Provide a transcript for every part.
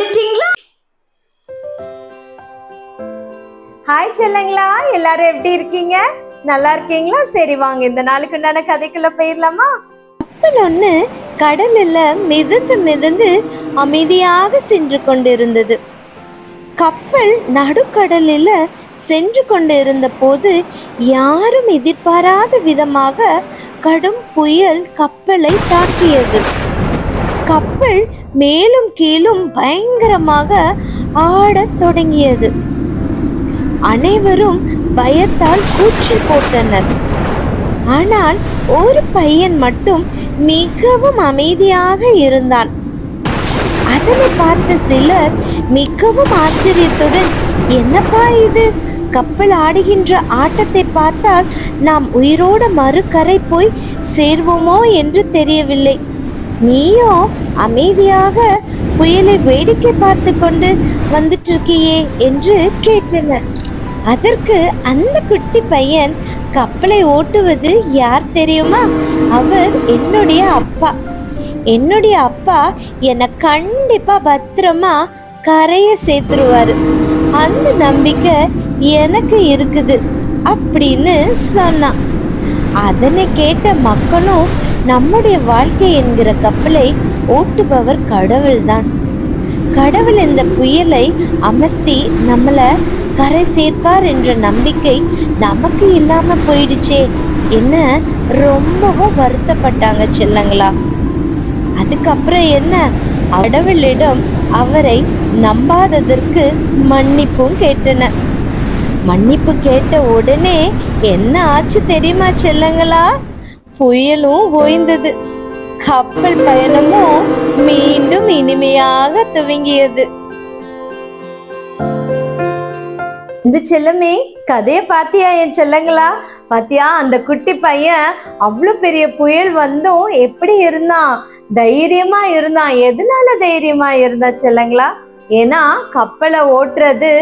வந்துட்டீங்களா? ஹாய் செல்லங்களா, எல்லாரும் எப்படி இருக்கீங்க? நல்லா இருக்கீங்களா? சரி வாங்க இந்த நாளுக்கு உண்டான கதைக்குள்ள போயிடலாமா? கப்பல் ஒண்ணு கடல்ல மிதந்து மிதந்து அமைதியாக சென்று கொண்டிருந்தது. கப்பல் நடுக்கடலில் சென்று கொண்டிருந்த போது யாரும் எதிர்பாராத விதமாக கடும் புயல் கப்பலை தாக்கியது. கப்பல் மேலும் கீழும் பயங்கரமாக ஆடத் தொடங்கியது. அனைவரும் பயத்தால் கூச்சல் போட்டனர். ஆனால் ஒரு பையன் மட்டும் மிகவும் அமைதியாக இருந்தான். அதனை பார்த்த சிலர் மிகவும் ஆச்சரியத்துடன், என்னப்பா இது, கப்பல் ஆடுகின்ற ஆட்டத்தை பார்த்தால் நாம் உயிரோட மறுகரை போய் சேர்வோமோ என்று தெரியவில்லை. நீயோ அமைதியாக புயலை வேடிக்கை பார்த்து கொண்டு வந்துட்டு இருக்கியே என்று கேட்டனர். அதற்கு அந்த குட்டி பையன், கப்பலை ஓட்டுவது யார் தெரியுமா? அவர் என்னுடைய அப்பா. என்னுடைய அப்பா என்னை கண்டிப்பா பத்திரமா கரையை சேர்த்துருவாரு. அந்த நம்பிக்கை எனக்கு இருக்குது அப்படின்னு சொன்னான். அதனை கேட்ட மக்களும், நம்முடைய வாழ்க்கை என்கிற கப்பலை ஓட்டுபவர் கடவுள்தான். கடவுள் இந்த புயலை அமர்த்தி நம்மளை கரை சேர்ப்பார் என்ற நம்பிக்கை நமக்கு இல்லாம போயிடுச்சே என்ன ரொம்பவும் வருத்தப்பட்டாங்க செல்லங்களா. அதுக்கப்புறம் என்ன, கடவுளிடம் அவரை நம்பாததற்கு மன்னிப்பும் கேட்டன. மன்னிப்பு கேட்ட உடனே என்ன ஆச்சு தெரியுமா செல்லங்களா? புயலும் ஓய்ந்தது. கப்பல் பயணமும் மீண்டும் இனிமையாக துவங்கியது. செல்லமே, கதையை பாத்தியா என் செல்லங்களா? பாத்தியா, அந்த குட்டி பையன் அவ்வளவு பெரிய புயல் வந்தும் எப்படி இருந்தான்? தைரியமா இருந்தான். எதனால தைரியமா இருந்தா செல்லங்களா? ஏன்னா கப்பலை ஓட்டுறது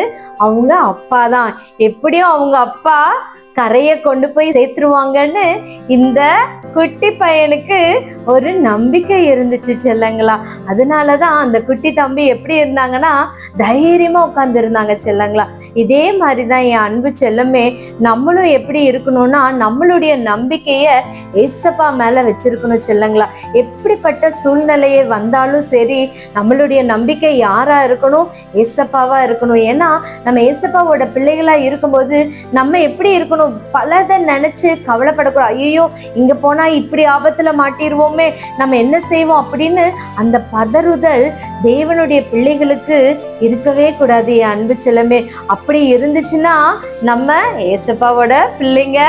அவங்க அப்பா தான். எப்படியும் அவங்க அப்பா கரையை கொண்டு போய் சேர்த்துருவாங்கன்னு இந்த குட்டி பையனுக்கு ஒரு நம்பிக்கை இருந்துச்சு செல்லங்களா. அதனாலதான் அந்த குட்டி தம்பி எப்படி இருந்தாங்கன்னா தைரியமா உட்கார்ந்து இருந்தாங்க செல்லங்களா. இதே மாதிரிதான் என் அன்பு செல்லமே, நம்மளும் எப்படி இருக்கணும்னா நம்மளுடைய நம்பிக்கைய ஏசப்பா மேல வச்சிருக்கணும் செல்லங்களா. எப்படிப்பட்ட சூழ்நிலையே வந்தாலும் சரி, நம்மளுடைய நம்பிக்கை யாரா இருக்கணும்? ஏசப்பாவா இருக்கணும். ஏன்னா நம்ம ஏசப்பாவோட பிள்ளைகளா இருக்கும்போது நம்ம எப்படி இருக்கணும்? பலதை நினைச்சு கவலைப்படக்கூடாது. ஐயோ, இங்க போனா இப்படி ஆபத்துல மாட்டிடுவோமே, நம்ம என்ன செய்வோம் அப்படின்னு அந்த பதறுதல் தேவனுடைய பிள்ளைகளுக்கு இருக்கவே கூடாது என் அன்பு செல்லமே. அப்படி இருந்துச்சுன்னா நம்ம ஏசப்பாவோட பிள்ளைங்க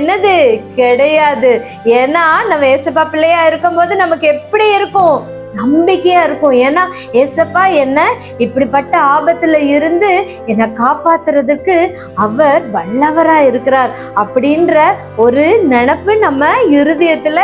என்னது கிடையாது. ஏன்னா நம்ம ஏசப்பா பிள்ளையா இருக்கும் போது நமக்கு எப்படி இருக்கும்? நம்பிக்கையா இருக்கும். ஏன்னா ஏசப்பா என்ன இப்படிப்பட்ட ஆபத்துல இருந்து என்னை காப்பாத்துறதுக்கு அவர் வல்லவரா இருக்கிறார் அப்படின்ற ஒரு நினைப்பு நம்ம இருதயத்துல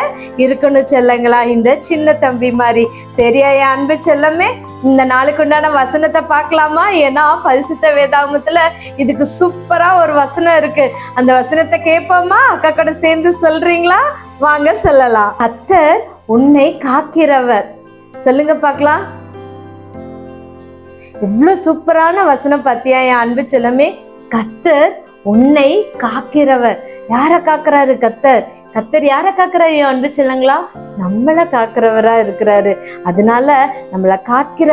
இருக்கணும் செல்லங்களா, இந்த சின்ன தம்பி மாதிரி. சரியா என் அன்பு செல்லமே? இந்த நாளுக்கு உண்டான வசனத்தை பார்க்கலாமா? ஏன்னா பரிசுத்த வேதாகமத்துல இதுக்கு சூப்பரா ஒரு வசனம் இருக்கு. அந்த வசனத்தை கேட்போமா? அக்கா கூட சேர்ந்து சொல்றீங்களா? வாங்க சொல்லலாம். கர்த்தர் உன்னை காக்கிறவர். சொல்லுங்க பார்க்கலாம். எவ்வளவு சூப்பரான வசனம் பத்தியா என் அன்பு செல்லமே? கர்த்தர் உன்னை காக்கிறவர். யார காக்குறாரு? கர்த்தர். கர்த்தர் யார காக்குறாரு என் அன்பு செல்லங்களா? நம்மளை காக்கிறவரா இருக்கிறாரு. அதனால நம்மளை காக்கிற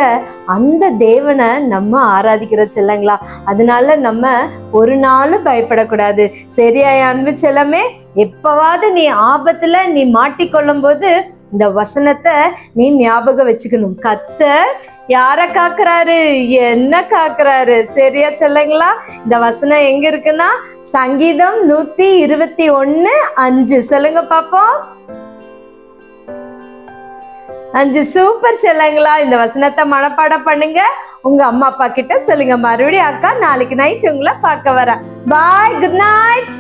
அந்த தேவனை நம்ம ஆராதிக்கிற செல்லங்களா. அதனால நம்ம ஒரு நாளும் பயப்படக்கூடாது. சரியா என் அன்பு செல்லமே? எப்பவாவது நீ ஆபத்துல நீ மாட்டிக்கொள்ளும் போது இந்த வசனத்தை நீ ஞாபகம் வச்சுக்கணும். கர்த்தர் யார காக்குறாரு? என்ன காக்குறாரு? சரியா செல்லங்களா? இந்த வசனம் எங்க இருக்குன்னா சங்கீதம் 121:5. சொல்லுங்க பாப்போம். 5. சூப்பர் செல்லங்களா. இந்த வசனத்தை மனப்பாடம் பண்ணுங்க. உங்க அம்மா அப்பா கிட்ட சொல்லுங்க. மறுபடியும் அக்கா நாளைக்கு நைட் உங்களை பார்க்க வரேன். பாய், குட் நைட்.